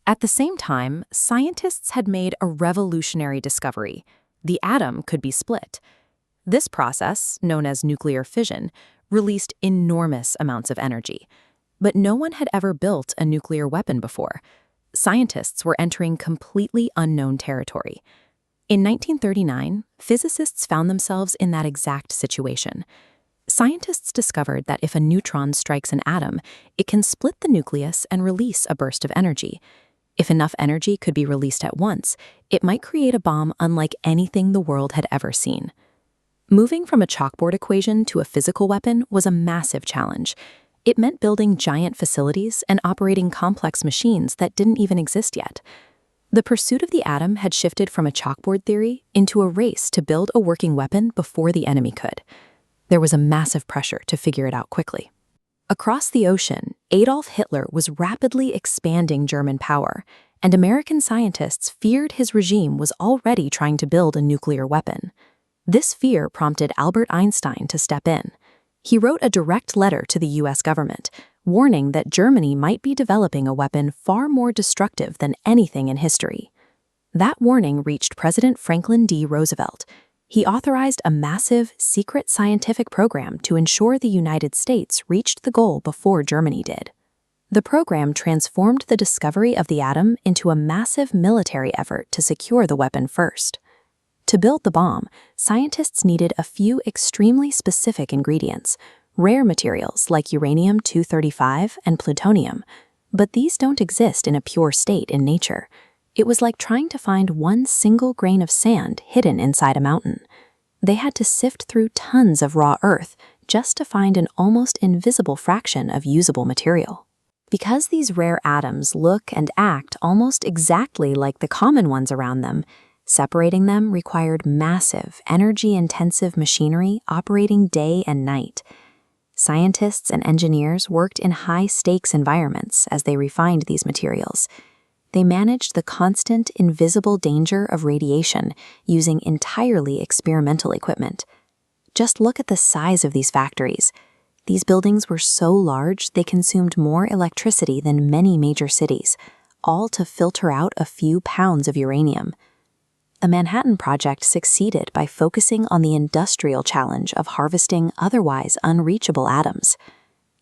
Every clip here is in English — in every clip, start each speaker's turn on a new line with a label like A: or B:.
A: At the same time, scientists had made a revolutionary discovery. The atom could be split. This process, known as nuclear fission, released enormous amounts of energy. But no one had ever built a nuclear weapon before. Scientists were entering completely unknown territory. In 1939, physicists found themselves in that exact situation. Scientists discovered that if a neutron strikes an atom, it can split the nucleus and release a burst of energy. If enough energy could be released at once, it might create a bomb unlike anything the world had ever seen. Moving from a chalkboard equation to a physical weapon was a massive challenge. It meant building giant facilities and operating complex machines that didn't even exist yet. The pursuit of the atom had shifted from a chalkboard theory into a race to build a working weapon before the enemy could. There was a massive pressure to figure it out quickly. Across the ocean, Adolf Hitler was rapidly expanding German power, and American scientists feared his regime was already trying to build a nuclear weapon. This fear prompted Albert Einstein to step in. He wrote a direct letter to the U.S. government, warning that Germany might be developing a weapon far more destructive than anything in history. That warning reached President Franklin D. Roosevelt. He authorized a massive, secret scientific program to ensure the United States reached the goal before Germany did. The program transformed the discovery of the atom into a massive military effort to secure the weapon first. To build the bomb, scientists needed a few extremely specific ingredients, rare materials like uranium-235 and plutonium, but these don't exist in a pure state in nature. It was like trying to find one single grain of sand hidden inside a mountain. They had to sift through tons of raw earth just to find an almost invisible fraction of usable material. Because these rare atoms look and act almost exactly like the common ones around them, separating them required massive, energy-intensive machinery operating day and night. Scientists and engineers worked in high-stakes environments as they refined these materials. They managed the constant, invisible danger of radiation using entirely experimental equipment. Just look at the size of these factories. These buildings were so large they consumed more electricity than many major cities, all to filter out a few pounds of uranium. The Manhattan Project succeeded by focusing on the industrial challenge of harvesting otherwise unreachable atoms.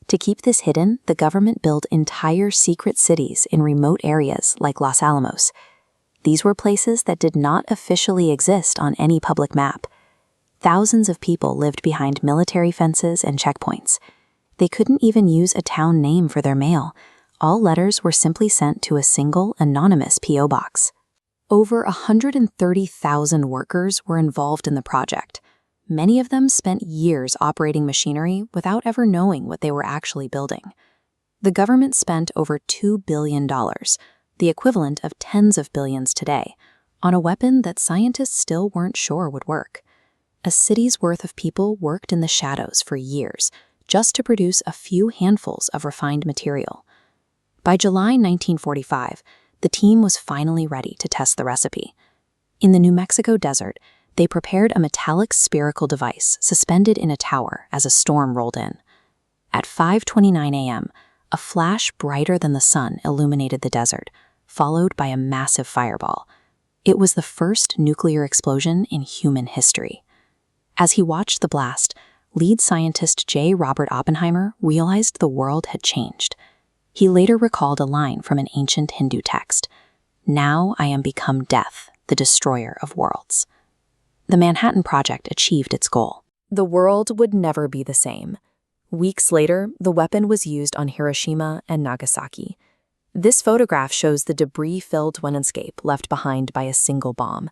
A: To keep this hidden, the government built entire secret cities in remote areas like Los Alamos. These were places that did not officially exist on any public map. Thousands of people lived behind military fences and checkpoints. They couldn't even use a town name for their mail. All letters were simply sent to a single, anonymous P.O. box. Over 130,000 workers were involved in the project. Many of them spent years operating machinery without ever knowing what they were actually building. The government spent over $2 billion, the equivalent of tens of billions today, on a weapon that scientists still weren't sure would work. A city's worth of people worked in the shadows for years, just to produce a few handfuls of refined material. By July 1945, the team was finally ready to test the recipe. In the New Mexico desert, they prepared a metallic spherical device suspended in a tower as a storm rolled in. At 5:29 a.m., a flash brighter than the sun illuminated the desert, followed by a massive fireball. It was the first nuclear explosion in human history. As he watched the blast, lead scientist J. Robert Oppenheimer realized the world had changed. He later recalled a line from an ancient Hindu text, "Now I am become death, the destroyer of worlds." The Manhattan Project achieved its goal. The world would never be the same. Weeks later, the weapon was used on Hiroshima and Nagasaki. This photograph shows the debris-filled landscape left behind by a single bomb.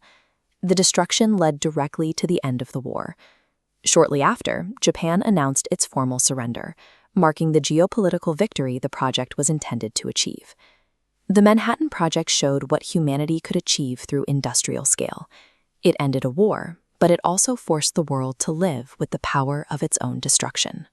A: The destruction led directly to the end of the war. Shortly after, Japan announced its formal surrender, marking the geopolitical victory the project was intended to achieve. The Manhattan Project showed what humanity could achieve through industrial scale. It ended a war, but it also forced the world to live with the power of its own destruction.